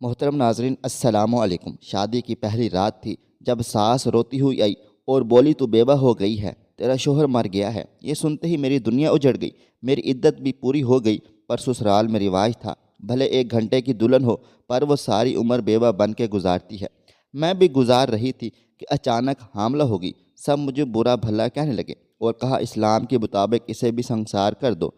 محترم ناظرین السلام علیکم۔ شادی کی پہلی رات تھی جب ساس روتی ہوئی آئی اور بولی تو بیوہ ہو گئی ہے، تیرا شوہر مر گیا ہے۔ یہ سنتے ہی میری دنیا اجڑ گئی، میری عدت بھی پوری ہو گئی۔ پر سسرال میں رواج تھا بھلے 1 گھنٹے کی دلہن ہو پر وہ ساری عمر بیوہ بن کے گزارتی ہے۔ میں بھی گزار رہی تھی کہ اچانک حاملہ ہو گئی۔ سب مجھے برا بھلا کہنے لگے اور کہا اسلام کے مطابق اسے بھی سنسار کر دو۔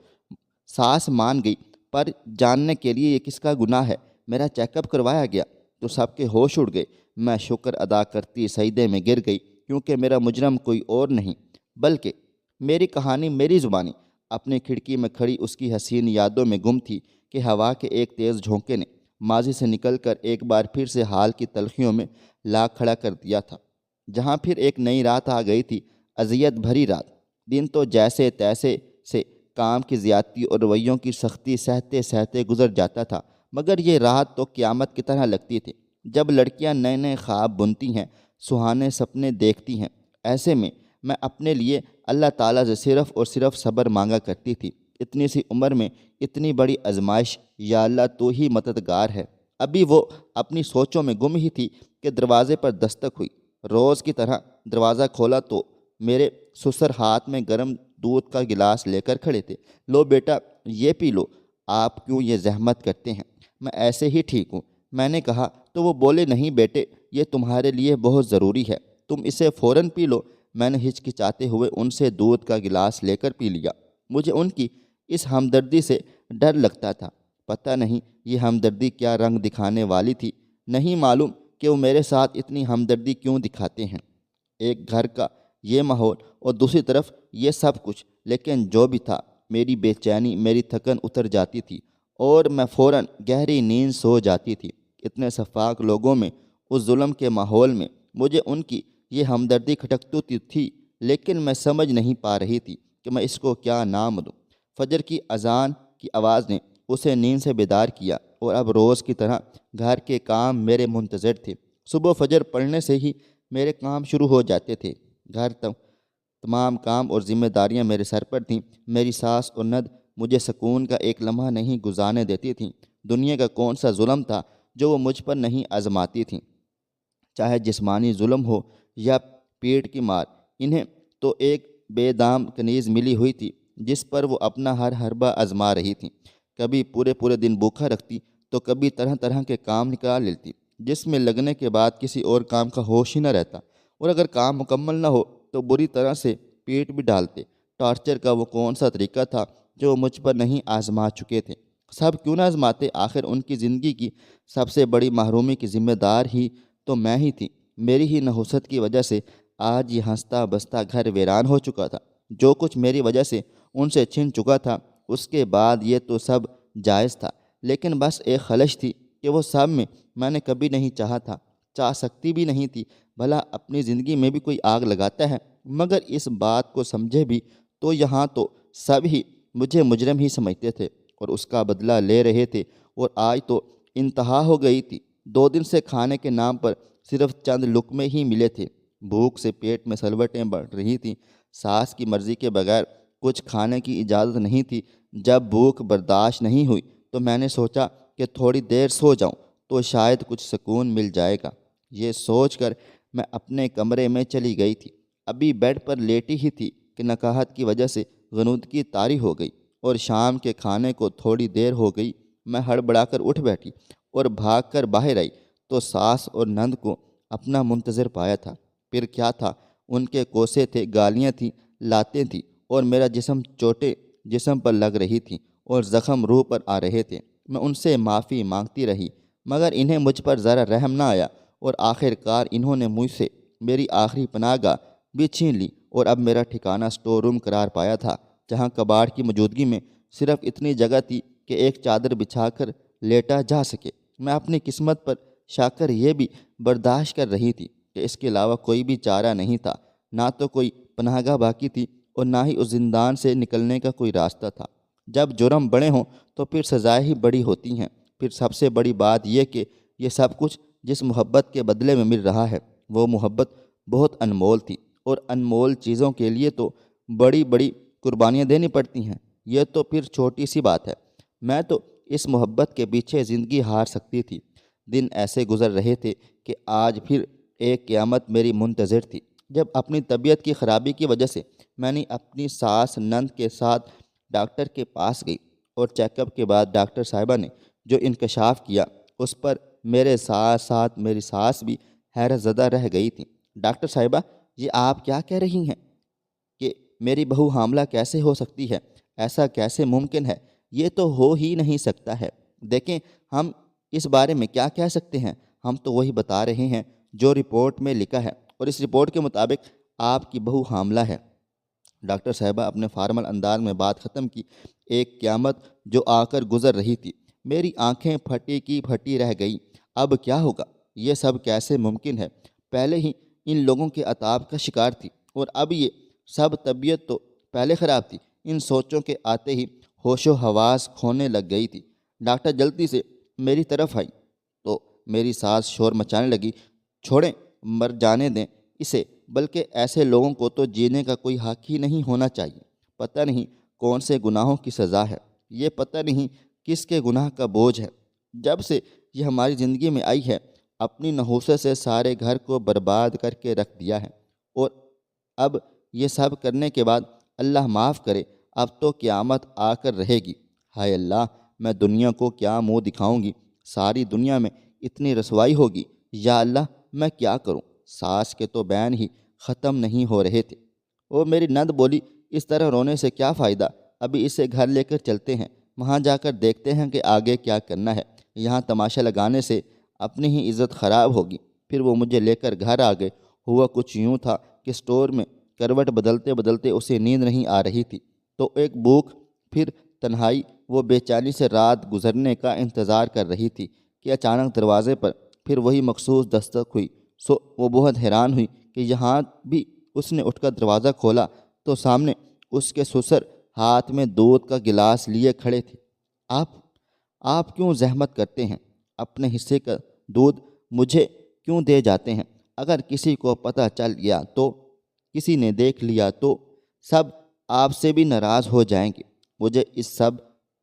ساس مان گئی پر جاننے کے لیے یہ کس کا گناہ ہے۔ میرا چیک اپ کروایا گیا تو سب کے ہوش اڑ گئے۔ میں شکر ادا کرتی سجدے میں گر گئی، کیونکہ میرا مجرم کوئی اور نہیں بلکہ میری کہانی میری زبانی۔ اپنی کھڑکی میں کھڑی اس کی حسین یادوں میں گم تھی کہ ہوا کے ایک تیز جھونکے نے ماضی سے نکل کر ایک بار پھر سے حال کی تلخیوں میں لا کھڑا کر دیا تھا۔ جہاں پھر ایک نئی رات آ گئی تھی، اذیت بھری رات۔ دن تو جیسے تیسے سے کام کی زیادتی اور رویوں کی سختی سہتے سہتے گزر جاتا تھا، مگر یہ رات تو قیامت کی طرح لگتی تھی۔ جب لڑکیاں نئے نئے خواب بنتی ہیں، سہانے سپنے دیکھتی ہیں، ایسے میں اپنے لیے اللہ تعالیٰ سے صرف اور صرف صبر مانگا کرتی تھی۔ اتنی سی عمر میں اتنی بڑی آزمائش، یا اللہ تو ہی مددگار ہے۔ ابھی وہ اپنی سوچوں میں گم ہی تھی کہ دروازے پر دستک ہوئی۔ روز کی طرح دروازہ کھولا تو میرے سسر ہاتھ میں گرم دودھ کا گلاس لے کر کھڑے تھے۔ لو بیٹا یہ پی لو، آپ کیوں یہ زحمت کرتے ہیں، میں ایسے ہی ٹھیک ہوں۔ میں نے کہا تو وہ بولے نہیں بیٹے، یہ تمہارے لیے بہت ضروری ہے، تم اسے فوراً پی لو۔ میں نے ہچکچاتے ہوئے ان سے دودھ کا گلاس لے کر پی لیا۔ مجھے ان کی اس ہمدردی سے ڈر لگتا تھا۔ پتہ نہیں یہ ہمدردی کیا رنگ دکھانے والی تھی، نہیں معلوم کہ وہ میرے ساتھ اتنی ہمدردی کیوں دکھاتے ہیں۔ ایک گھر کا یہ ماحول اور دوسری طرف یہ سب کچھ، لیکن جو بھی تھا میری بے چینی، میری تھکن اتر جاتی تھی اور میں فوراً گہری نیند سو جاتی تھی۔ اتنے شفاق لوگوں میں، اس ظلم کے ماحول میں مجھے ان کی یہ ہمدردی کھٹکتی تھی، لیکن میں سمجھ نہیں پا رہی تھی کہ میں اس کو کیا نام دوں۔ فجر کی اذان کی آواز نے اسے نیند سے بیدار کیا اور اب روز کی طرح گھر کے کام میرے منتظر تھے۔ صبح فجر پڑھنے سے ہی میرے کام شروع ہو جاتے تھے۔ گھر تمام کام اور ذمہ داریاں میرے سر پر تھیں۔ میری ساس اور نند مجھے سکون کا ایک لمحہ نہیں گزارنے دیتی تھیں۔ دنیا کا کون سا ظلم تھا جو وہ مجھ پر نہیں آزماتی تھیں، چاہے جسمانی ظلم ہو یا پیٹ کی مار۔ انہیں تو ایک بے دام کنیز ملی ہوئی تھی جس پر وہ اپنا ہر حربہ آزما رہی تھیں۔ کبھی پورے دن بھوکا رکھتی تو کبھی طرح طرح کے کام نکال لیتی، جس میں لگنے کے بعد کسی اور کام کا ہوش ہی نہ رہتا، اور اگر کام مکمل نہ ہو تو بری طرح سے پیٹ بھی ڈالتے۔ ٹارچر کا وہ کون سا طریقہ تھا جو وہ مجھ پر نہیں آزما چکے تھے؟ سب کیوں نہ آزماتے؟ آخر ان کی زندگی کی سب سے بڑی محرومی کی ذمہ دار ہی تو میں ہی تھی۔ میری ہی نحوست کی وجہ سے آج یہ ہنستا بستا گھر ویران ہو چکا تھا۔ جو کچھ میری وجہ سے ان سے چھن چکا تھا، اس کے بعد یہ تو سب جائز تھا، لیکن بس ایک خلش تھی کہ وہ سب میں نے کبھی نہیں چاہا تھا، چاہ سکتی بھی نہیں تھی۔ بھلا اپنی زندگی میں بھی کوئی آگ لگاتا ہے؟ مگر اس بات کو سمجھے بھی تو یہاں تو سب ہی مجھے مجرم ہی سمجھتے تھے اور اس کا بدلہ لے رہے تھے، اور آج تو انتہا ہو گئی تھی۔ 2 دن سے کھانے کے نام پر صرف چند لقمے ہی ملے تھے۔ بھوک سے پیٹ میں سلوٹیں بڑھ رہی تھیں۔ ساس کی مرضی کے بغیر کچھ کھانے کی اجازت نہیں تھی۔ جب بھوک برداشت نہیں ہوئی تو میں نے سوچا کہ تھوڑی دیر سو جاؤں تو شاید کچھ سکون مل جائے گا۔ یہ سوچ کر میں اپنے کمرے میں چلی گئی تھی۔ ابھی بیڈ پر لیٹی ہی تھی کہ نکاہت کی وجہ سے غنودگی طاری ہو گئی اور شام کے کھانے کو تھوڑی دیر ہو گئی۔ میں ہڑبڑا کر اٹھ بیٹھی اور بھاگ کر باہر آئی تو ساس اور نند کو اپنا منتظر پایا تھا۔ پھر کیا تھا، ان کے کوسے تھے، گالیاں تھیں، لاتیں تھیں، اور میرا جسم چوٹیں جسم پر لگ رہی تھیں اور زخم روح پر آ رہے تھے۔ میں ان سے معافی مانگتی رہی، مگر انہیں مجھ پر ذرا رحم نہ آیا، اور آخر کار انہوں نے مجھ سے میری آخری پناہ گاہ بھی چھین لی، اور اب میرا ٹھکانہ اسٹور روم قرار پایا تھا، جہاں کباڑ کی موجودگی میں صرف اتنی جگہ تھی کہ ایک چادر بچھا کر لیٹا جا سکے۔ میں اپنی قسمت پر شاکر یہ بھی برداشت کر رہی تھی کہ اس کے علاوہ کوئی بھی چارہ نہیں تھا۔ نہ تو کوئی پناہ گاہ باقی تھی اور نہ ہی اس زندان سے نکلنے کا کوئی راستہ تھا۔ جب جرم بڑے ہوں تو پھر سزائیں ہی بڑی ہوتی ہیں۔ پھر سب سے بڑی بات یہ کہ یہ سب کچھ جس محبت کے بدلے میں مل رہا ہے، وہ محبت بہت انمول تھی، اور انمول چیزوں کے لیے تو بڑی بڑی قربانیاں دینی پڑتی ہیں۔ یہ تو پھر چھوٹی سی بات ہے۔ میں تو اس محبت کے پیچھے زندگی ہار سکتی تھی، دن ایسے گزر رہے تھے کہ آج پھر ایک قیامت میری منتظر تھی۔ جب اپنی طبیعت کی خرابی کی وجہ سے میں نے اپنی ساس نند کے ساتھ ڈاکٹر کے پاس گئی اور چیک اپ کے بعد ڈاکٹر صاحبہ نے جو انکشاف کیا اس پر میرے ساتھ ساتھ میری ساس بھی حیرت زدہ رہ گئی تھی۔ ڈاکٹر صاحبہ، یہ آپ کیا کہہ رہی ہیں کہ میری بہو حاملہ کیسے ہو سکتی ہے؟ ایسا کیسے ممکن ہے؟ یہ تو ہو ہی نہیں سکتا ہے۔ دیکھیں، ہم اس بارے میں کیا کہہ سکتے ہیں؟ ہم تو وہی بتا رہے ہیں جو رپورٹ میں لکھا ہے، اور اس رپورٹ کے مطابق آپ کی بہو حاملہ ہے۔ ڈاکٹر صاحبہ اپنے فارمل انداز میں بات ختم کی۔ ایک قیامت جو آ کر گزر رہی تھی، میری آنکھیں پھٹی کی پھٹی رہ گئی۔ اب کیا ہوگا؟ یہ سب کیسے ممکن ہے؟ پہلے ہی ان لوگوں کے عطاب کا شکار تھی، اور اب یہ سب طبیعت تو پہلے خراب تھی۔ ان سوچوں کے آتے ہی ہوش و حواس کھونے لگ گئی تھی۔ ڈاکٹر جلدی سے میری طرف آئی تو میری ساس شور مچانے لگی، چھوڑیں، مر جانے دیں اسے، بلکہ ایسے لوگوں کو تو جینے کا کوئی حق ہی نہیں ہونا چاہیے۔ پتہ نہیں کون سے گناہوں کی سزا ہے، یہ پتہ نہیں کس کے گناہ کا بوجھ ہے۔ جب سے یہ ہماری زندگی میں آئی ہے، اپنی نحوست سے سارے گھر کو برباد کر کے رکھ دیا ہے، اور اب یہ سب کرنے کے بعد اللہ معاف کرے اب تو قیامت آ کر رہے گی۔ ہائے اللہ، میں دنیا کو کیا منہ دکھاؤں گی؟ ساری دنیا میں اتنی رسوائی ہوگی، یا اللہ میں کیا کروں؟ ساس کے تو بین ہی ختم نہیں ہو رہے تھے۔ اور میری نند بولی، اس طرح رونے سے کیا فائدہ؟ ابھی اسے گھر لے کر چلتے ہیں، وہاں جا کر دیکھتے ہیں کہ آگے کیا کرنا ہے۔ یہاں تماشا لگانے سے اپنی ہی عزت خراب ہوگی۔ پھر وہ مجھے لے کر گھر آ گئے۔ ہوا کچھ یوں تھا کہ اسٹور میں کروٹ بدلتے بدلتے اسے نیند نہیں آ رہی تھی، تو ایک بھوک، پھر تنہائی، وہ بے چینی سے رات گزرنے کا انتظار کر رہی تھی کہ اچانک دروازے پر پھر وہی مخصوص دستک ہوئی۔ وہ بہت حیران ہوئی کہ یہاں بھی اس نے اٹھ کر دروازہ کھولا تو سامنے اس کے سسر ہاتھ میں دودھ کا گلاس لیے کھڑے تھے۔ آپ کیوں زحمت کرتے ہیں؟ اپنے حصے کا دودھ مجھے کیوں دے جاتے ہیں؟ اگر کسی کو پتہ چل گیا تو، کسی نے دیکھ لیا تو سب آپ سے بھی ناراض ہو جائیں گے۔ مجھے اس سب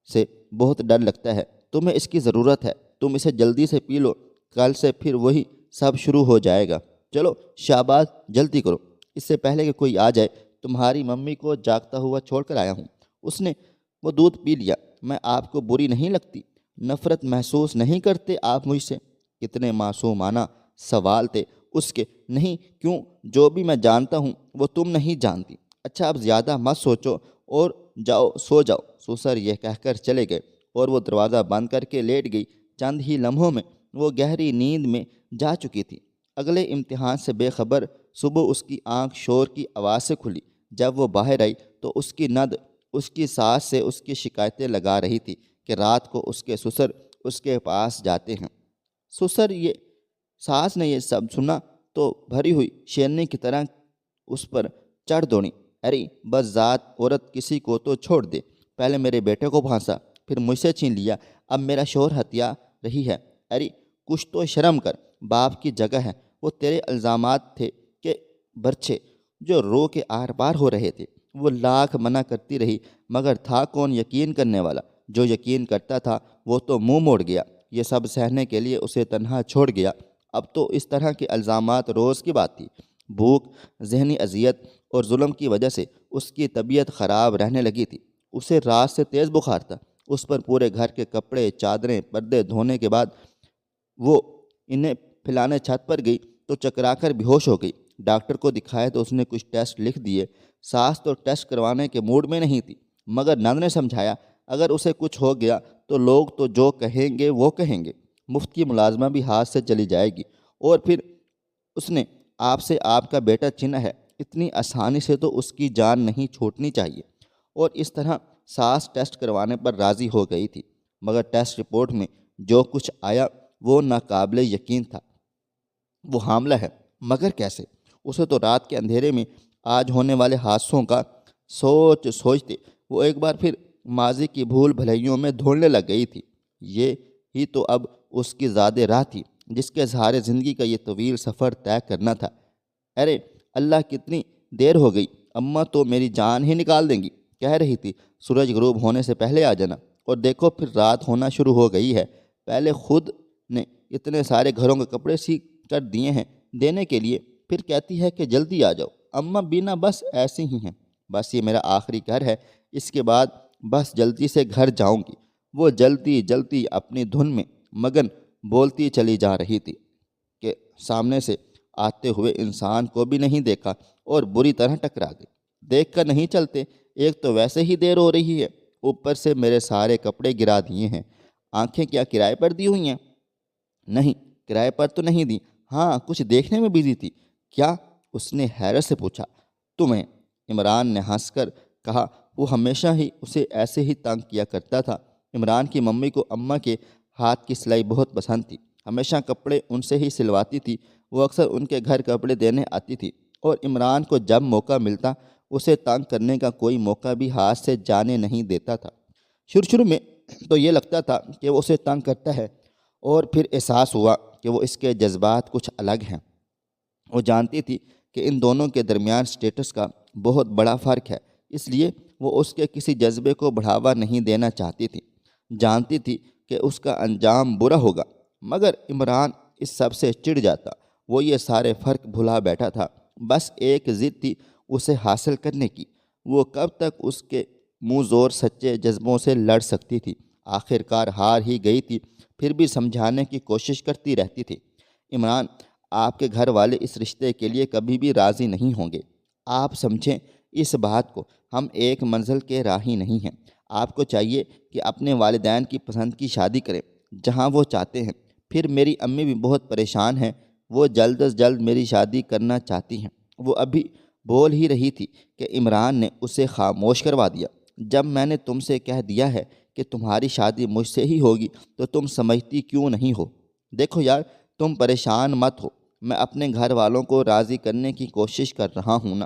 سے بہت ڈر لگتا ہے۔ تمہیں اس کی ضرورت ہے، تم اسے جلدی سے پی لو، کل سے پھر وہی سب شروع ہو جائے گا۔ چلو شاباش، جلدی کرو، اس سے پہلے کہ کوئی آ جائے۔ تمہاری ممی کو جاگتا ہوا چھوڑ کر آیا ہوں، اس نے وہ دودھ پی لیا۔ میں آپ کو بری نہیں لگتی؟ نفرت محسوس نہیں کرتے آپ مجھ سے؟ کتنے معصومانہ سوال تھے اس کے۔ نہیں، کیوں؟ جو بھی میں جانتا ہوں وہ تم نہیں جانتی۔ اچھا اب زیادہ مت سوچو اور جاؤ سو جاؤ۔ سسر یہ کہہ کر چلے گئے اور وہ دروازہ بند کر کے لیٹ گئی۔ چند ہی لمحوں میں وہ گہری نیند میں جا چکی تھی۔ اگلے امتحان سے بے خبر صبح اس کی آنکھ شور کی آواز سے کھلی۔ جب وہ باہر آئی تو اس کی نند اس کی ساس سے اس کی شکایتیں لگا رہی تھی کہ رات کو اس کے سسر اس کے پاس جاتے ہیں۔ ساس نے یہ سب سنا تو بھری ہوئی شیرنی کی طرح اس پر چڑھ دوڑی۔ ارے بس ذات عورت کسی کو تو چھوڑ دے، پہلے میرے بیٹے کو پھانسا، پھر مجھ سے چھین لیا، اب میرا شوہر ہتھیا رہی ہے۔ ارے کچھ تو شرم کر، باپ کی جگہ ہے۔ وہ تیرے الزامات تھے کہ برچھے جو رو کے آر پار ہو رہے تھے۔ وہ لاکھ منع کرتی رہی، مگر تھا کون یقین کرنے والا؟ جو یقین کرتا تھا وہ تو منہ موڑ گیا۔ یہ سب سہنے کے لیے اسے تنہا چھوڑ گیا۔ اب تو اس طرح کے الزامات روز کی بات تھی۔ بھوک، ذہنی اذیت اور ظلم کی وجہ سے اس کی طبیعت خراب رہنے لگی تھی۔ اسے رات سے تیز بخار تھا۔ اس پر پورے گھر کے کپڑے، چادریں، پردے دھونے کے بعد وہ انہیں پھیلانے چھت پر گئی تو چکرا کر بے ہوش ہو گئی۔ ڈاکٹر کو دکھائے تو اس نے کچھ ٹیسٹ لکھ دیے۔ ساس تو ٹیسٹ کروانے کے موڈ میں نہیں تھی، مگر نند نے سمجھایا اگر اسے کچھ ہو گیا تو لوگ تو جو کہیں گے وہ کہیں گے، مفت کی ملازمہ بھی ہاتھ سے چلی جائے گی، اور پھر اس نے آپ سے آپ کا بیٹا چھینا ہے، اتنی آسانی سے تو اس کی جان نہیں چھوٹنی چاہیے۔ اور اس طرح ساس ٹیسٹ کروانے پر راضی ہو گئی تھی، مگر ٹیسٹ رپورٹ میں جو کچھ آیا وہ ناقابل یقین تھا۔ وہ حاملہ ہے، مگر کیسے؟ اسے تو رات کے اندھیرے میں آج ہونے والے حادثوں کا سوچتے وہ ایک بار پھر ماضی کی بھول بھلائیوں میں دھونے لگ گئی تھی۔ یہ ہی تو اب اس کی زیادہ راہ تھی جس کے سہارے زندگی کا یہ طویل سفر طے کرنا تھا۔ ارے اللہ، کتنی دیر ہو گئی، اماں تو میری جان ہی نکال دیں گی، کہہ رہی تھی سورج غروب ہونے سے پہلے آ جانا، اور دیکھو پھر رات ہونا شروع ہو گئی ہے۔ پہلے خود نے اتنے سارے گھروں کے کپڑے سی کر دیے ہیں دینے کے لیے، پھر کہتی ہے کہ جلدی آ جاؤ۔ اماں بینا بس ایسی ہی ہیں، بس یہ میرا آخری گھر ہے، اس کے بعد بس جلدی سے گھر جاؤں گی۔ وہ جلدی جلدی اپنی دھن میں مگن بولتی چلی جا رہی تھی کہ سامنے سے آتے ہوئے انسان کو بھی نہیں دیکھا اور بری طرح ٹکرا گئی۔ دیکھ کر نہیں چلتے، ایک تو ویسے ہی دیر ہو رہی ہے، اوپر سے میرے سارے کپڑے گرا دیے ہیں۔ آنکھیں کیا کرائے پر دی ہوئی ہیں؟ نہیں، کرائے پر تو نہیں دی، ہاں کچھ دیکھنے میں بزی تھی۔ کیا؟ اس نے حیرت سے پوچھا۔ تمہیں؟ عمران نے ہنس کر کہا۔ وہ ہمیشہ ہی اسے ایسے ہی تنگ کیا کرتا تھا۔ عمران کی ممی کو اماں کے ہاتھ کی سلائی بہت پسند تھی، ہمیشہ کپڑے ان سے ہی سلواتی تھی۔ وہ اکثر ان کے گھر کپڑے دینے آتی تھی اور عمران کو جب موقع ملتا اسے تنگ کرنے کا کوئی موقع بھی ہاتھ سے جانے نہیں دیتا تھا۔ شروع میں تو یہ لگتا تھا کہ وہ اسے تنگ کرتا ہے، اور پھر احساس ہوا کہ وہ اس کے جذبات کچھ الگ ہیں۔ وہ جانتی تھی کہ ان دونوں کے درمیان سٹیٹس کا بہت بڑا فرق ہے، اس لیے وہ اس کے کسی جذبے کو بڑھاوا نہیں دینا چاہتی تھی۔ جانتی تھی کہ اس کا انجام برا ہوگا، مگر عمران اس سب سے چڑ جاتا۔ وہ یہ سارے فرق بھلا بیٹھا تھا، بس ایک ضد تھی اسے حاصل کرنے کی۔ وہ کب تک اس کے منہ زور سچے جذبوں سے لڑ سکتی تھی؟ آخر کار ہار ہی گئی تھی، پھر بھی سمجھانے کی کوشش کرتی رہتی تھی۔ عمران، آپ کے گھر والے اس رشتے کے لیے کبھی بھی راضی نہیں ہوں گے۔ آپ سمجھیں اس بات کو، ہم ایک منزل کے راہی نہیں ہیں۔ آپ کو چاہیے کہ اپنے والدین کی پسند کی شادی کریں جہاں وہ چاہتے ہیں۔ پھر میری امی بھی بہت پریشان ہیں، وہ جلد از جلد میری شادی کرنا چاہتی ہیں۔ وہ ابھی بول ہی رہی تھی کہ عمران نے اسے خاموش کروا دیا۔ جب میں نے تم سے کہہ دیا ہے کہ تمہاری شادی مجھ سے ہی ہوگی تو تم سمجھتی کیوں نہیں ہو؟ دیکھو یار، تم پریشان مت ہو، میں اپنے گھر والوں کو راضی کرنے کی کوشش کر رہا ہوں نا۔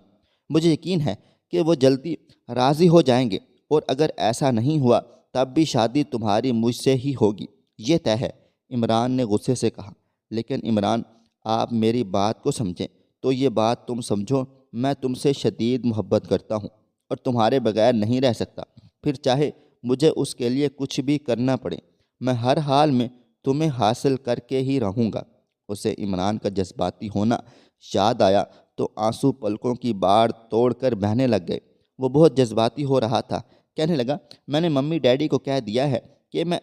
مجھے یقین ہے کہ وہ جلدی راضی ہو جائیں گے، اور اگر ایسا نہیں ہوا تب بھی شادی تمہاری مجھ سے ہی ہوگی، یہ طے ہے، عمران نے غصے سے کہا۔ لیکن عمران، آپ میری بات کو سمجھیں تو یہ بات تم سمجھو، میں تم سے شدید محبت کرتا ہوں اور تمہارے بغیر نہیں رہ سکتا، پھر چاہے مجھے اس کے لیے کچھ بھی کرنا پڑے، میں ہر حال میں تمہیں حاصل کر کے ہی رہوں گا۔ اسے عمران کا جذباتی ہونا یاد آیا تو آنسو پلکوں کی باڑ توڑ کر بہنے لگ گئے۔ وہ بہت جذباتی ہو رہا تھا، کہنے لگا، میں نے ممی ڈیڈی کو کہہ دیا ہے کہ میں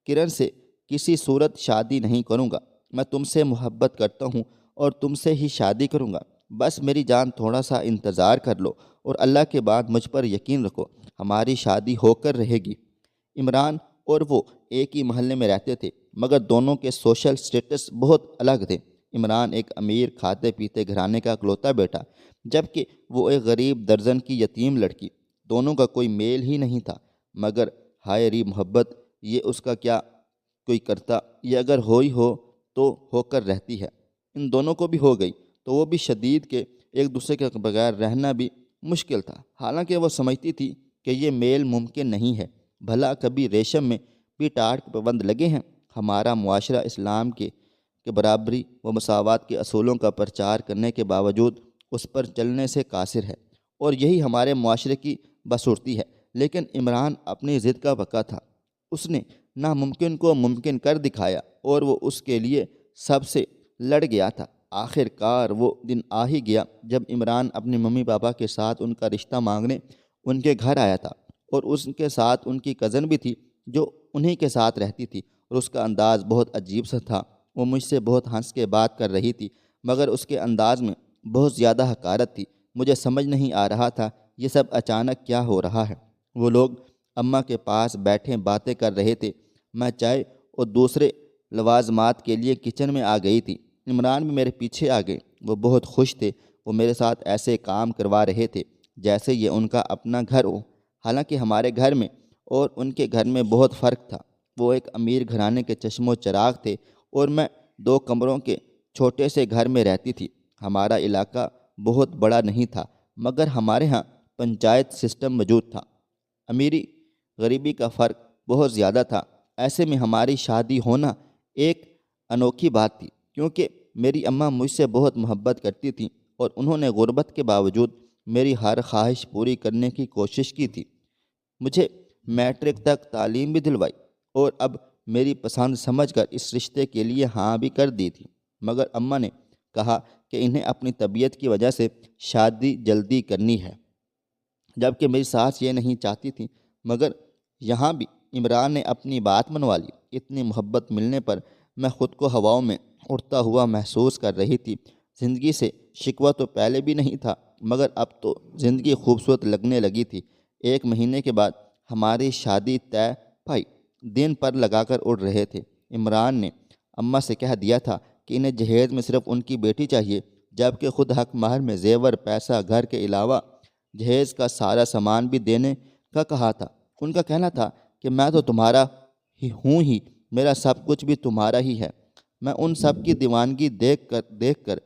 کرن سے کسی صورت شادی نہیں کروں گا۔ میں تم سے محبت کرتا ہوں اور تم سے ہی شادی کروں گا، بس میری جان تھوڑا سا انتظار کر لو اور اللہ کے بعد مجھ پر یقین رکھو، ہماری شادی ہو کر رہے گی۔ عمران اور وہ ایک ہی محلے میں رہتے تھے، مگر دونوں کے سوشل سٹیٹس بہت الگ تھے۔ عمران ایک امیر کھاتے پیتے گھرانے کا اکلوتا بیٹا، جبکہ وہ ایک غریب درزن کی یتیم لڑکی۔ دونوں کا کوئی میل ہی نہیں تھا، مگر ہائے ری محبت، یہ اس کا کیا کوئی کرتا، یہ اگر ہوئی ہو تو ہو کر رہتی ہے۔ ان دونوں کو بھی ہو گئی تو وہ بھی شدید کے ایک دوسرے کے بغیر رہنا بھی مشکل تھا، حالانکہ وہ سمجھتی تھی کہ یہ میل ممکن نہیں ہے۔ بھلا کبھی ریشم میں بھی ٹاٹ کے پابند لگے ہیں؟ ہمارا معاشرہ اسلام کے برابری و مساوات کے اصولوں کا پرچار کرنے کے باوجود اس پر چلنے سے قاصر ہے، اور یہی ہمارے معاشرے کی بدصورتی ہے۔ لیکن عمران اپنی ضد کا پکا تھا، اس نے ناممکن کو ممکن کر دکھایا اور وہ اس کے لیے سب سے لڑ گیا تھا۔ آخر کار وہ دن آ ہی گیا جب عمران اپنے ممی پاپا کے ساتھ ان کا رشتہ مانگنے ان کے گھر آیا تھا، اور اس کے ساتھ ان کی کزن بھی تھی جو انہی کے ساتھ رہتی تھی، اور اس کا انداز بہت عجیب سا تھا۔ وہ مجھ سے بہت ہنس کے بات کر رہی تھی، مگر اس کے انداز میں بہت زیادہ حقارت تھی۔ مجھے سمجھ نہیں آ رہا تھا یہ سب اچانک کیا ہو رہا ہے۔ وہ لوگ اماں کے پاس بیٹھے باتیں کر رہے تھے، میں چائے اور دوسرے لوازمات کے لیے کچن میں آ گئی تھی۔ عمران بھی میرے پیچھے آ گئے، وہ بہت خوش تھے۔ وہ میرے ساتھ ایسے کام کروا رہے تھے جیسے یہ ان کا اپنا گھر ہو، حالانکہ ہمارے گھر میں اور ان کے گھر میں بہت فرق تھا۔ وہ ایک امیر گھرانے کے چشم و چراغ تھے اور میں 2 کمروں کے چھوٹے سے گھر میں رہتی تھی۔ ہمارا علاقہ بہت بڑا نہیں تھا، مگر ہمارے ہاں پنچایت سسٹم موجود تھا۔ امیری غریبی کا فرق بہت زیادہ تھا۔ ایسے میں ہماری شادی ہونا ایک انوکھی بات تھی، کیونکہ میری اماں مجھ سے بہت محبت کرتی تھیں اور انہوں نے غربت کے باوجود میری ہر خواہش پوری کرنے کی کوشش کی تھی۔ مجھے میٹرک تک تعلیم بھی دلوائی، اور اب میری پسند سمجھ کر اس رشتے کے لیے ہاں بھی کر دی تھی، مگر اماں نے کہا کہ انہیں اپنی طبیعت کی وجہ سے شادی جلدی کرنی ہے، جبکہ میری ساس یہ نہیں چاہتی تھی۔ مگر یہاں بھی عمران نے اپنی بات منوا لی۔ اتنی محبت ملنے پر میں خود کو ہواؤں میں اڑتا ہوا محسوس کر رہی تھی۔ زندگی سے شکوہ تو پہلے بھی نہیں تھا، مگر اب تو زندگی خوبصورت لگنے لگی تھی۔ 1 مہینے کے بعد ہماری شادی طے پائی۔ دن پر لگا کر اڑ رہے تھے۔ عمران نے اماں سے کہہ دیا تھا کہ انہیں جہیز میں صرف ان کی بیٹی چاہیے، جبکہ خود حق مہر میں زیور، پیسہ، گھر کے علاوہ جہیز کا سارا سامان بھی دینے کا کہا تھا۔ ان کا کہنا تھا کہ میں تو تمہارا ہی، میرا سب کچھ بھی تمہارا ہی ہے۔ میں ان سب کی دیوانگی دیکھ کر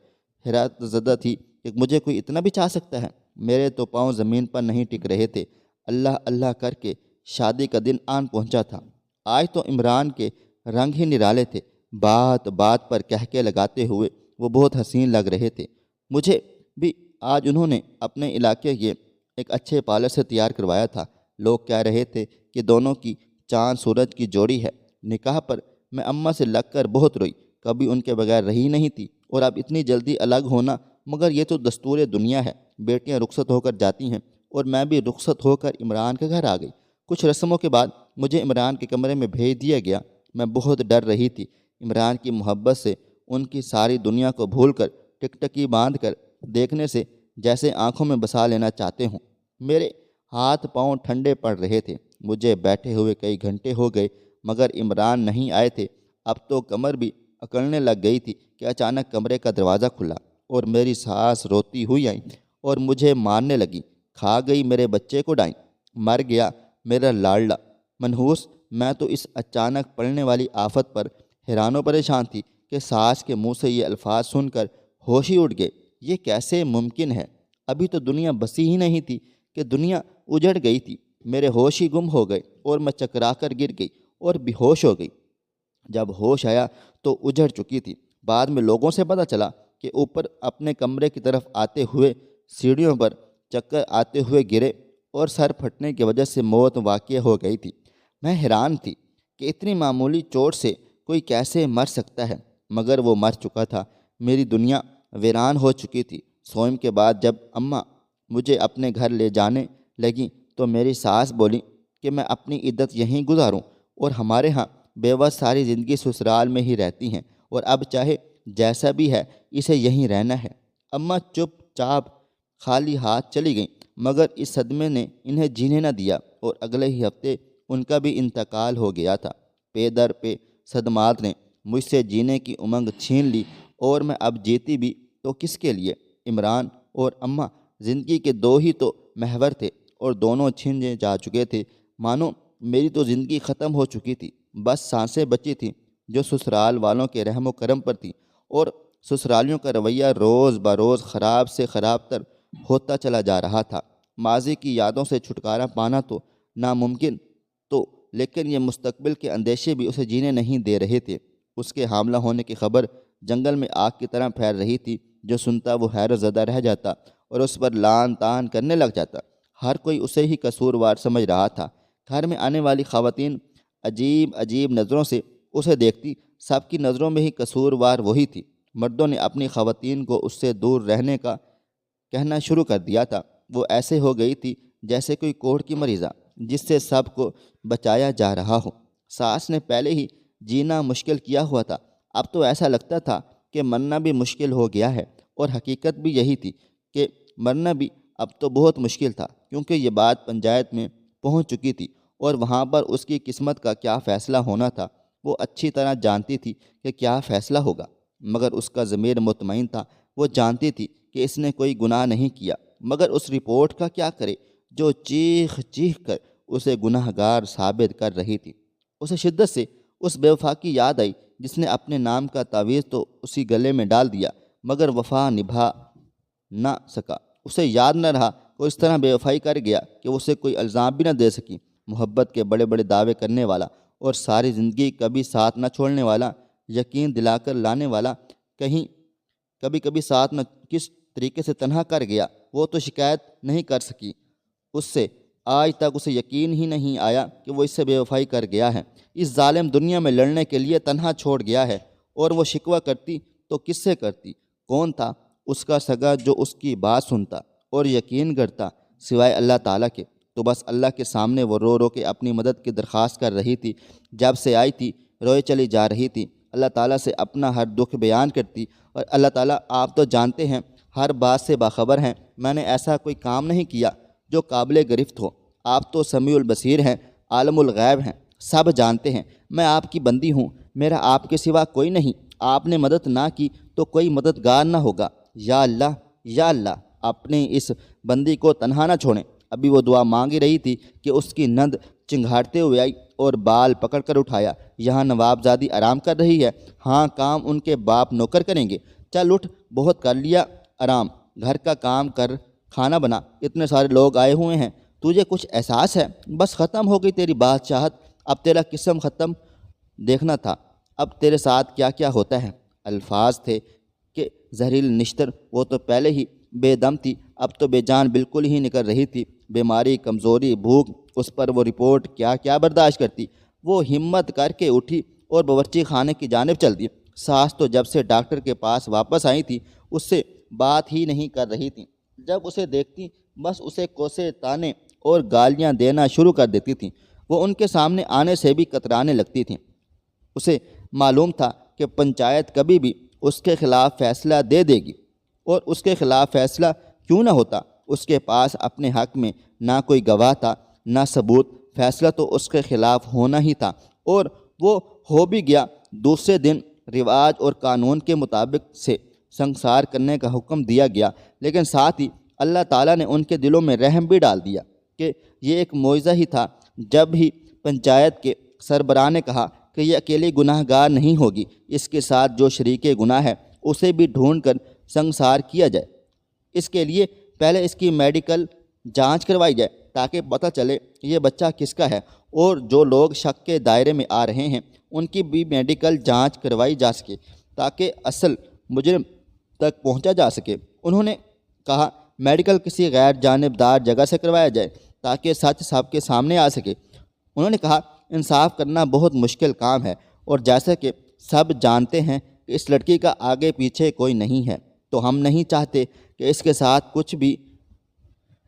حیرت زدہ تھی کہ مجھے کوئی اتنا بھی چاہ سکتا ہے۔ میرے تو پاؤں زمین پر نہیں ٹک رہے تھے۔ اللہ اللہ کر کے شادی کا دن آن پہنچا تھا۔ آج تو عمران کے رنگ ہی نرالے تھے۔ بات بات پر کہکے لگاتے ہوئے وہ بہت حسین لگ رہے تھے۔ مجھے بھی آج انہوں نے اپنے علاقے کے ایک اچھے پارلر سے تیار کروایا تھا۔ لوگ کہہ رہے تھے کہ دونوں کی چاند سورج کی جوڑی ہے۔ نکاح پر میں اماں سے لگ کر بہت روئی، کبھی ان کے بغیر رہی نہیں تھی، اور اب اتنی جلدی الگ ہونا، مگر یہ تو دستور دنیا ہے۔ بیٹیاں رخصت ہو کر جاتی ہیں، اور میں بھی رخصت ہو کر عمران کے گھر آ گئی۔ کچھ رسموں کے بعد مجھے عمران کے کمرے میں بھیج دیا گیا۔ میں بہت ڈر رہی تھی۔ عمران کی محبت سے ان کی ساری دنیا کو بھول کر ٹکٹکی باندھ کر دیکھنے سے جیسے آنکھوں میں بسا لینا چاہتے ہوں۔ میرے ہاتھ پاؤں ٹھنڈے پڑ رہے تھے۔ مجھے بیٹھے ہوئے کئی گھنٹے ہو گئے، مگر عمران نہیں آئے تھے۔ اب تو کمر بھی اکڑنے لگ گئی تھی کہ اچانک کمرے کا دروازہ کھلا اور میری ساس روتی ہوئی آئیں اور مجھے مارنے لگی۔ کھا گئی میرے بچے کو ڈائیں، مر گیا میرا لاڈلا۔ منحوس میں تو اس اچانک پڑنے والی آفت پر حیران و پریشان تھی کہ ساس کے منہ سے یہ الفاظ سن کر ہوش ہی اڑ گئے۔ یہ کیسے ممکن ہے؟ ابھی تو دنیا بسی ہی نہیں تھی کہ دنیا اجڑ گئی تھی۔ میرے ہوش ہی گم ہو گئے اور میں چکرا کر گر گئی اور بے ہوش ہو گئی۔ جب ہوش آیا تو اجڑ چکی تھی۔ بعد میں لوگوں سے پتہ چلا کہ اوپر اپنے کمرے کی طرف آتے ہوئے سیڑھیوں پر چکر آتے ہوئے گرے اور سر پھٹنے کی وجہ سے موت واقع ہو گئی تھی۔ میں حیران تھی کہ اتنی معمولی چوٹ سے کوئی کیسے مر سکتا ہے، مگر وہ مر چکا تھا۔ میری دنیا ویران ہو چکی تھی۔ سوئم کے بعد جب اماں مجھے اپنے گھر لے جانے لگیں تو میری ساس بولی کہ میں اپنی عدت یہیں گزاروں، اور ہمارے ہاں بیوہ ساری زندگی سسرال میں ہی رہتی ہیں، اور اب چاہے جیسا بھی ہے اسے یہیں رہنا ہے۔ اماں چپ چاپ خالی ہاتھ چلی گئیں، مگر اس صدمے نے انہیں جینے نہ دیا، اور اگلے ہی ہفتے ان کا بھی انتقال ہو گیا تھا۔ پے در پہ صدمات نے مجھ سے جینے کی امنگ چھین لی، اور میں اب جیتی بھی تو کس کے لیے؟ عمران اور اماں زندگی کے 2 ہی تو محور تھے، اور دونوں چھینے جا چکے تھے۔ مانو میری تو زندگی ختم ہو چکی تھی، بس سانسیں بچی تھیں جو سسرال والوں کے رحم و کرم پر تھیں، اور سسرالیوں کا رویہ روز بروز خراب سے خراب تر ہوتا چلا جا رہا تھا۔ ماضی کی یادوں سے چھٹکارا پانا تو ناممکن تو، لیکن یہ مستقبل کے اندیشے بھی اسے جینے نہیں دے رہے تھے۔ اس کے حاملہ ہونے کی خبر جنگل میں آگ کی طرح پھیل رہی تھی۔ جو سنتا وہ حیرت زدہ رہ جاتا اور اس پر لعن طعن کرنے لگ جاتا۔ ہر کوئی اسے ہی قصوروار سمجھ رہا تھا۔ گھر میں آنے والی خواتین عجیب عجیب نظروں سے اسے دیکھتی۔ سب کی نظروں میں ہی قصوروار وہی تھی۔ مردوں نے اپنی خواتین کو اس سے دور رہنے کا کہنا شروع کر دیا تھا۔ وہ ایسے ہو گئی تھی جیسے کوئی کوڑھ کی مریضہ جس سے سب کو بچایا جا رہا ہو۔ ساس نے پہلے ہی جینا مشکل کیا ہوا تھا، اب تو ایسا لگتا تھا کہ مرنا بھی مشکل ہو گیا ہے، اور حقیقت بھی یہی تھی کہ مرنا بھی اب تو بہت مشکل تھا، کیونکہ یہ بات پنچایت میں پہنچ چکی تھی، اور وہاں پر اس کی قسمت کا کیا فیصلہ ہونا تھا وہ اچھی طرح جانتی تھی کہ کیا فیصلہ ہوگا، مگر اس کا ضمیر مطمئن تھا۔ وہ جانتی تھی کہ اس نے کوئی گناہ نہیں کیا، مگر اس رپورٹ کا کیا کرے جو چیخ چیخ کر اسے گناہ گار ثابت کر رہی تھی۔ اسے شدت سے اس بے وفا کی یاد آئی جس نے اپنے نام کا تعویذ تو اسی گلے میں ڈال دیا، مگر وفا نبھا نہ سکا۔ اسے یاد نہ رہا وہ اس طرح بے وفائی کر گیا کہ اسے کوئی الزام بھی نہ دے سکی۔ محبت کے بڑے بڑے دعوے کرنے والا اور ساری زندگی کبھی ساتھ نہ چھوڑنے والا، یقین دلا کر لانے والا، کہیں کبھی کبھی ساتھ نہ کس طریقے سے تنہا کر گیا، وہ تو شکایت نہیں کر سکی۔ اس سے آج تک اسے یقین ہی نہیں آیا کہ وہ اس سے بے وفائی کر گیا ہے، اس ظالم دنیا میں لڑنے کے لیے تنہا چھوڑ گیا ہے۔ اور وہ شکوہ کرتی تو کس سے کرتی؟ کون تھا اس کا سگا جو اس کی بات سنتا اور یقین کرتا سوائے اللہ تعالیٰ کے؟ تو بس اللہ کے سامنے وہ رو رو کے اپنی مدد کی درخواست کر رہی تھی۔ جب سے آئی تھی روئے چلی جا رہی تھی، اللہ تعالیٰ سے اپنا ہر دکھ بیان کرتی، اور اللہ تعالیٰ آپ تو جانتے ہیں، ہر بات سے باخبر ہیں، میں نے ایسا کوئی کام نہیں کیا جو قابل گرفت ہو۔ آپ تو سمیع البصیر ہیں، عالم الغیب ہیں، سب جانتے ہیں، میں آپ کی بندی ہوں، میرا آپ کے سوا کوئی نہیں، آپ نے مدد نہ کی تو کوئی مددگار نہ ہوگا۔ یا اللہ، یا اللہ، اپنے اس بندی کو تنہا نہ چھوڑیں۔ ابھی وہ دعا مانگ رہی تھی کہ اس کی نند چنگھاڑتے ہوئے آئی اور بال پکڑ کر اٹھایا۔ یہاں نوابزادی آرام کر رہی ہے، ہاں کام ان کے باپ نوکر کریں گے، چل اٹھ، بہت کر لیا آرام، گھر کا کام کر، کھانا بنا، اتنے سارے لوگ آئے ہوئے ہیں، تجھے کچھ احساس ہے؟ بس ختم ہو گئی تیری بادشاہت، اب تیرا قسم ختم، دیکھنا تھا اب تیرے ساتھ کیا کیا ہوتا ہے۔ الفاظ تھے کہ زہریل نشتر، وہ تو پہلے ہی بے دم تھی، اب تو بے جان بالکل ہی نکل رہی تھی۔ بیماری، کمزوری، بھوک، اس پر وہ رپورٹ کیا کیا برداشت کرتی۔ وہ ہمت کر کے اٹھی اور باورچی خانے کی جانب چل دی۔ ساس تو جب سے ڈاکٹر کے پاس واپس آئی تھی اس سے بات ہی نہیں کر رہی تھی، جب اسے دیکھتی بس اسے کوسے تانے اور گالیاں دینا شروع کر دیتی تھیں۔ وہ ان کے سامنے آنے سے بھی کترانے لگتی تھیں۔ اسے معلوم تھا کہ پنچایت کبھی بھی اس کے خلاف فیصلہ دے دے گی، اور اس کے خلاف فیصلہ کیوں نہ ہوتا، اس کے پاس اپنے حق میں نہ کوئی گواہ تھا نہ ثبوت، فیصلہ تو اس کے خلاف ہونا ہی تھا، اور وہ ہو بھی گیا۔ دوسرے دن رواج اور قانون کے مطابق سے سنسار کرنے کا حکم دیا گیا، لیکن ساتھ ہی اللہ تعالیٰ نے ان کے دلوں میں رحم بھی ڈال دیا کہ یہ ایک معجزہ ہی تھا۔ جب ہی پنچایت کے سربراہ نے کہا کہ یہ اکیلی گناہ گار نہیں ہوگی، اس کے ساتھ جو شریک گناہ ہے اسے بھی ڈھونڈ کر سنسار کیا جائے، اس کے لیے پہلے اس کی میڈیکل جانچ کروائی جائے تاکہ پتہ چلے یہ بچہ کس کا ہے، اور جو لوگ شک کے دائرے میں آ رہے ہیں ان کی بھی میڈیکل جانچ کروائی جا سکے تاکہ اصل مجرم تک پہنچا جا سکے۔ انہوں نے کہا میڈیکل کسی غیر جانبدار جگہ سے کروایا جائے تاکہ سچ سب کے سامنے آ سکے۔ انہوں نے کہا انصاف کرنا بہت مشکل کام ہے، اور جیسا کہ سب جانتے ہیں کہ اس لڑکی کا آگے پیچھے کوئی نہیں ہے، تو ہم نہیں چاہتے کہ اس کے ساتھ کچھ بھی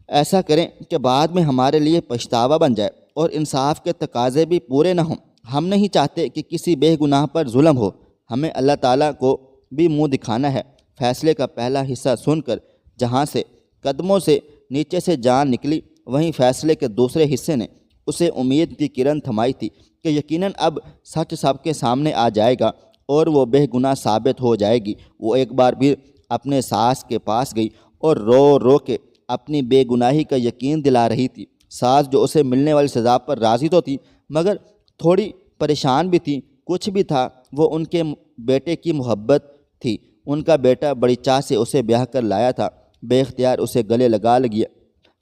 ایسا کریں کہ بعد میں ہمارے لیے پچھتاوا بن جائے اور انصاف کے تقاضے بھی پورے نہ ہوں۔ ہم نہیں چاہتے کہ کسی بے گناہ پر ظلم ہو، ہمیں اللہ تعالیٰ کو بھی منہ دکھانا ہے۔ فیصلے کا پہلا حصہ سن کر جہاں سے قدموں سے نیچے سے جان نکلی، وہیں فیصلے کے دوسرے حصے نے اسے امید کی کرن تھمائی تھی کہ یقیناً اب سچ سب کے سامنے آ جائے گا اور وہ بے گناہ ثابت ہو جائے گی۔ وہ ایک بار پھر اپنے ساس کے پاس گئی اور رو رو کے اپنی بے گناہی کا یقین دلا رہی تھی۔ ساس جو اسے ملنے والی سزا پر راضی تو تھی مگر تھوڑی پریشان بھی تھی۔ کچھ بھی تھا، وہ ان کے بیٹے کی محبت تھی، ان کا بیٹا بڑی چاہ سے اسے بیاہ کر لایا تھا، بے اختیار اسے گلے لگا لیا۔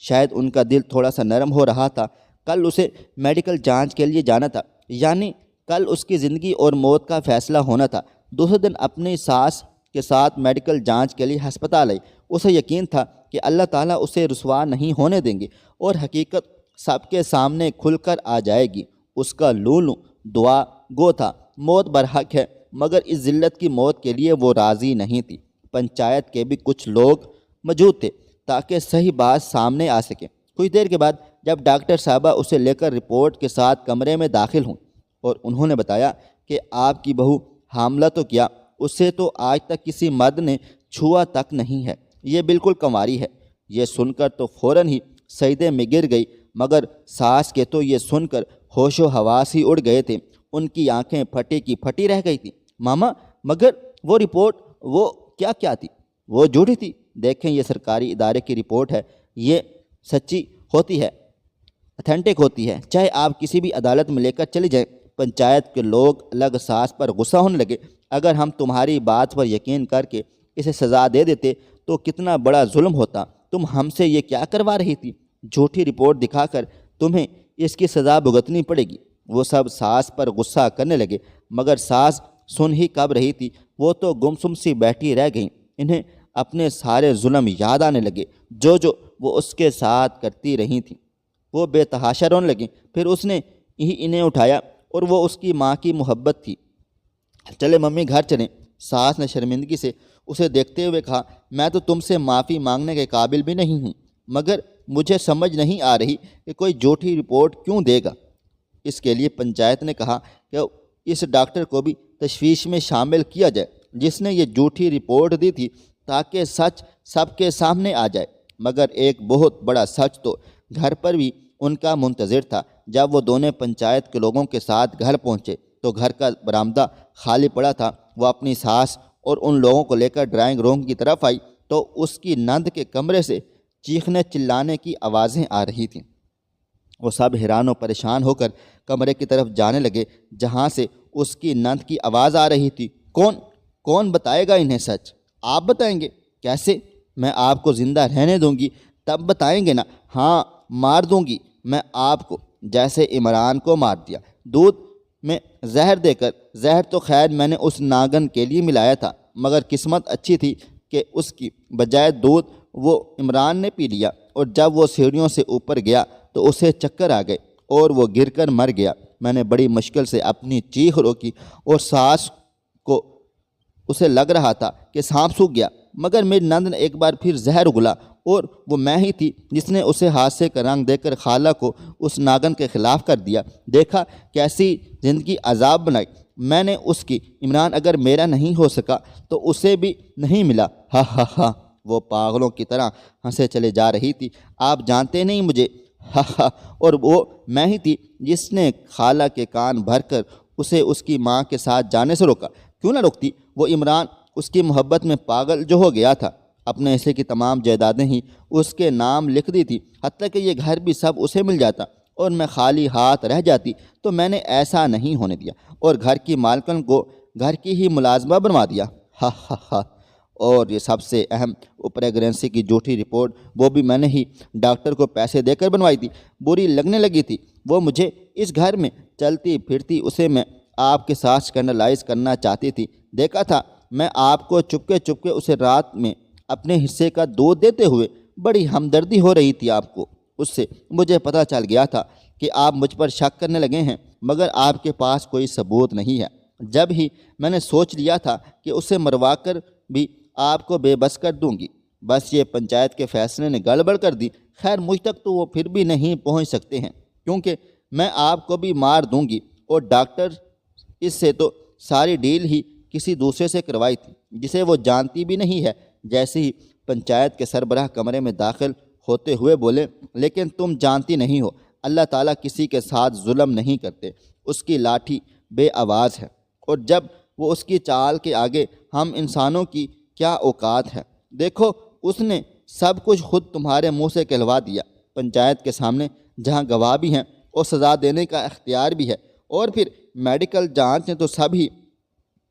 شاید ان کا دل تھوڑا سا نرم ہو رہا تھا۔ کل اسے میڈیکل جانچ کے لیے جانا تھا، یعنی کل اس کی زندگی اور موت کا فیصلہ ہونا تھا۔ دوسرے دن اپنی ساس کے ساتھ میڈیکل جانچ کے لیے ہسپتال آئی۔ اسے یقین تھا کہ اللہ تعالیٰ اسے رسوا نہیں ہونے دیں گے اور حقیقت سب کے سامنے کھل کر آ جائے گی۔ اس کا لولو دعا گو تھا، موت برحق ہے، مگر اس ذلت کی موت کے لیے وہ راضی نہیں تھی۔ پنچایت کے بھی کچھ لوگ موجود تھے تاکہ صحیح بات سامنے آ سکے۔ کچھ دیر کے بعد جب ڈاکٹر صاحبہ اسے لے کر رپورٹ کے ساتھ کمرے میں داخل ہوں اور انہوں نے بتایا کہ آپ کی بہو حاملہ تو کیا، اسے تو آج تک کسی مرد نے چھوا تک نہیں ہے، یہ بالکل کنواری ہے۔ یہ سن کر تو فوراً ہی سجدے میں گر گئی، مگر ساس کے تو یہ سن کر ہوش و حواس ہی اڑ گئے تھے، ان کی آنکھیں پھٹی کی پھٹی رہ گئی تھیں۔ ماما مگر وہ رپورٹ وہ کیا تھی؟ وہ جھوٹی تھی۔ دیکھیں یہ سرکاری ادارے کی رپورٹ ہے، یہ سچی ہوتی ہے، اتھینٹک ہوتی ہے، چاہے آپ کسی بھی عدالت میں لے کر چلی جائیں۔ پنچایت کے لوگ الگ ساس پر غصہ ہونے لگے۔ اگر ہم تمہاری بات پر یقین کر کے اسے سزا دے دیتے تو کتنا بڑا ظلم ہوتا، تم ہم سے یہ کیا کروا رہی تھی؟ جھوٹی رپورٹ دکھا کر تمہیں اس کی سزا بھگتنی پڑے گی۔ وہ سب ساس پر غصہ کرنے لگے، مگر ساس سن ہی کب رہی تھی، وہ تو گمسم سی بیٹھی رہ گئیں۔ انہیں اپنے سارے ظلم یاد آنے لگے جو وہ اس کے ساتھ کرتی رہی تھیں۔ وہ بے تحاشا رونے لگیں۔ پھر اس نے ہی انہیں اٹھایا اور وہ اس کی ماں کی محبت تھی۔ چلے ممی گھر چلیں۔ ساس نے شرمندگی سے اسے دیکھتے ہوئے کہا، میں تو تم سے معافی مانگنے کے قابل بھی نہیں ہوں، مگر مجھے سمجھ نہیں آ رہی کہ کوئی جھوٹی رپورٹ کیوں دے گا۔ اس کے لیے پنچایت نے کہا کہ اس ڈاکٹر کو بھی تشویش میں شامل کیا جائے جس نے یہ جھوٹی رپورٹ دی تھی، تاکہ سچ سب کے سامنے آ جائے۔ مگر ایک بہت بڑا سچ تو گھر پر بھی ان کا منتظر تھا۔ جب وہ دونوں پنچایت کے لوگوں کے ساتھ گھر پہنچے تو گھر کا برآمدہ خالی پڑا تھا۔ وہ اپنی ساس اور ان لوگوں کو لے کر ڈرائنگ روم کی طرف آئی تو اس کی نند کے کمرے سے چیخنے چلانے کی آوازیں آ رہی تھیں۔ وہ سب حیران و پریشان ہو کر کمرے کی طرف جانے لگے جہاں سے اس کی نند کی آواز آ رہی تھی۔ کون بتائے گا انہیں سچ؟ آپ بتائیں گے؟ کیسے؟ میں آپ کو زندہ رہنے دوں گی تب بتائیں گے نا؟ ہاں، مار دوں گی میں آپ کو، جیسے عمران کو مار دیا، دودھ میں زہر دے کر۔ زہر تو خیر میں نے اس ناگن کے لیے ملایا تھا، مگر قسمت اچھی تھی کہ اس کی بجائے دودھ وہ عمران نے پی لیا، اور جب وہ سیڑھیوں سے اوپر گیا تو اسے چکر آ گئے اور وہ گر کر مر گیا۔ میں نے بڑی مشکل سے اپنی چیخ روکی اور ساس کو اسے لگ رہا تھا کہ سانپ سوکھ گیا، مگر میری نند نے ایک بار پھر زہر اگلا، اور وہ میں ہی تھی جس نے اسے حادثے کا رنگ دے کر خالہ کو اس ناگن کے خلاف کر دیا۔ دیکھا کیسی زندگی عذاب بنائی میں نے اس کی۔ عمران اگر میرا نہیں ہو سکا تو اسے بھی نہیں ملا۔ ہا ہا ہا، وہ پاگلوں کی طرح ہنسے چلے جا رہی تھی۔ آپ جانتے نہیں مجھے، ہا ہا، اور وہ میں ہی تھی جس نے خالہ کے کان بھر کر اسے اس کی ماں کے ساتھ جانے سے روکا۔ کیوں نہ روکتی؟ وہ عمران اس کی محبت میں پاگل جو ہو گیا تھا، اپنے حصے کی تمام جائیدادیں ہی اس کے نام لکھ دی تھی، حتیٰ کہ یہ گھر بھی سب اسے مل جاتا اور میں خالی ہاتھ رہ جاتی، تو میں نے ایسا نہیں ہونے دیا اور گھر کی مالکن کو گھر کی ہی ملازمہ بنوا دیا۔ ہا ہا ہا، اور یہ سب سے اہم، وہ پریگنینسی کی جھوٹی رپورٹ وہ بھی میں نے ہی ڈاکٹر کو پیسے دے کر بنوائی تھی۔ بری لگنے لگی تھی وہ مجھے اس گھر میں، چلتی پھرتی اسے میں آپ کے ساتھ اسکینڈلائز کرنا چاہتی تھی۔ دیکھا تھا میں آپ کو چپکے چپکے اسے رات میں اپنے حصے کا دودھ دیتے ہوئے، بڑی ہمدردی ہو رہی تھی آپ کو اس سے۔ مجھے پتہ چل گیا تھا کہ آپ مجھ پر شک کرنے لگے ہیں، مگر آپ کے پاس کوئی ثبوت نہیں ہے۔ جب ہی میں نے سوچ لیا تھا کہ اسے مروا کر بھی آپ کو بے بس کر دوں گی، بس یہ پنچایت کے فیصلے نے گڑبڑ کر دی۔ خیر مجھ تک تو وہ پھر بھی نہیں پہنچ سکتے ہیں، کیونکہ میں آپ کو بھی مار دوں گی، اور ڈاکٹر اس سے تو ساری ڈیل ہی کسی دوسرے سے کروائی تھی جسے وہ جانتی بھی نہیں ہے۔ جیسے ہی پنچایت کے سربراہ کمرے میں داخل ہوتے ہوئے بولے، لیکن تم جانتی نہیں ہو اللہ تعالیٰ کسی کے ساتھ ظلم نہیں کرتے، اس کی لاٹھی بے آواز ہے، اور جب وہ اس کی چال کے آگے ہم انسانوں کی کیا اوقات ہے۔ دیکھو اس نے سب کچھ خود تمہارے منہ سے کہلوا دیا، پنچایت کے سامنے، جہاں گواہ بھی ہیں اور سزا دینے کا اختیار بھی ہے، اور پھر میڈیکل جانچ نے تو سب ہی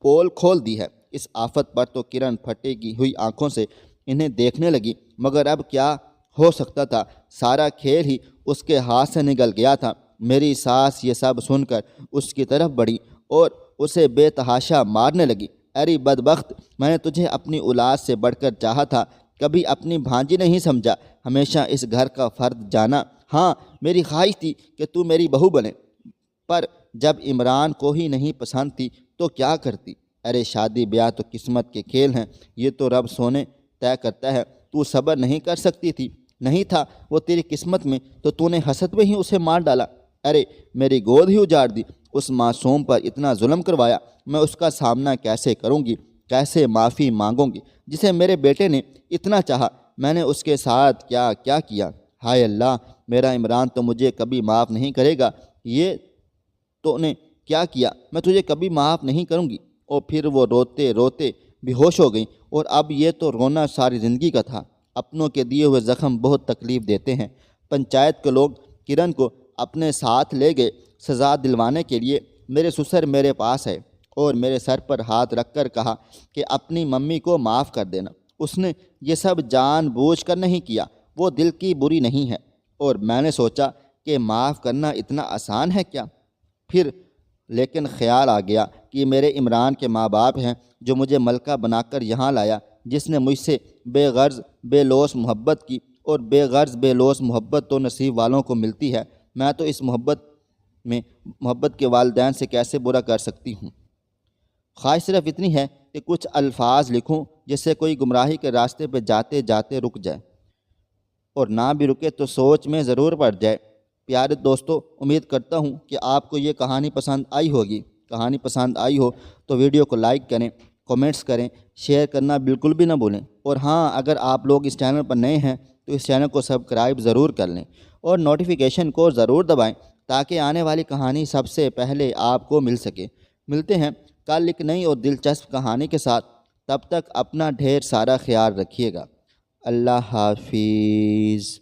پول کھول دی ہے۔ اس آفت پر تو کرن پھٹی کی ہوئی آنکھوں سے انہیں دیکھنے لگی، مگر اب کیا ہو سکتا تھا، سارا کھیل ہی اس کے ہاتھ سے نکل گیا تھا۔ میری ساس یہ سب سن کر اس کی طرف بڑھی اور اسے بے تحاشا مارنے لگی۔ ارے بدبخت، میں نے تجھے اپنی اولاد سے بڑھ کر چاہا تھا، کبھی اپنی بھانجی نہیں سمجھا، ہمیشہ اس گھر کا فرد جانا۔ ہاں میری خواہش تھی کہ تو میری بہو بنے، پر جب عمران کو ہی نہیں پسند تھی تو کیا کرتی؟ ارے شادی بیاہ تو قسمت کے کھیل ہیں، یہ تو رب سونے طے کرتا ہے۔ تو صبر نہیں کر سکتی تھی؟ نہیں تھا وہ تیری قسمت میں تو تو نے حسد میں ہی اسے مار ڈالا۔ ارے میری گود ہی اجاڑ دی، اس معصوم پر اتنا ظلم کروایا، میں اس کا سامنا کیسے کروں گی، کیسے معافی مانگوں گی؟ جسے میرے بیٹے نے اتنا چاہا، میں نے اس کے ساتھ کیا کیا کیا؟ ہائے اللہ، میرا عمران تو مجھے کبھی معاف نہیں کرے گا۔ یہ تو نے کیا کیا، میں تجھے کبھی معاف نہیں کروں گی۔ اور پھر وہ روتے روتے بے ہوش ہو گئیں، اور اب یہ تو رونا ساری زندگی کا تھا۔ اپنوں کے دیے ہوئے زخم بہت تکلیف دیتے ہیں۔ پنچایت کے لوگ کرن کو اپنے ساتھ لے گئے سزا دلوانے کے لیے۔ میرے سسر میرے پاس ہے اور میرے سر پر ہاتھ رکھ کر کہا کہ اپنی ممی کو معاف کر دینا، اس نے یہ سب جان بوجھ کر نہیں کیا، وہ دل کی بری نہیں ہے۔ اور میں نے سوچا کہ معاف کرنا اتنا آسان ہے کیا؟ پھر لیکن خیال آ گیا کہ میرے عمران کے ماں باپ ہیں جو مجھے ملکہ بنا کر یہاں لایا، جس نے مجھ سے بے غرض بے لوث محبت کی اور بے غرض بے لوث محبت تو نصیب والوں کو ملتی ہے، میں تو اس محبت کے والدین سے کیسے برا کر سکتی ہوں۔ خواہش صرف اتنی ہے کہ کچھ الفاظ لکھوں جس سے کوئی گمراہی کے راستے پہ جاتے جاتے رک جائے، اور نہ بھی رکے تو سوچ میں ضرور پڑ جائے۔ پیارے دوستو، امید کرتا ہوں کہ آپ کو یہ کہانی پسند آئی ہوگی۔ کہانی پسند آئی ہو تو ویڈیو کو لائک کریں، کومنٹس کریں، شیئر کرنا بالکل بھی نہ بھولیں، اور ہاں، اگر آپ لوگ اس چینل پر نئے ہیں تو اس چینل کو سبسکرائب ضرور کر لیں اور نوٹیفیکیشن کو ضرور دبائیں تاکہ آنے والی کہانی سب سے پہلے آپ کو مل سکے۔ ملتے ہیں کل ایک نئی اور دلچسپ کہانی کے ساتھ، تب تک اپنا ڈھیر سارا خیال رکھیے گا۔ اللہ حافظ۔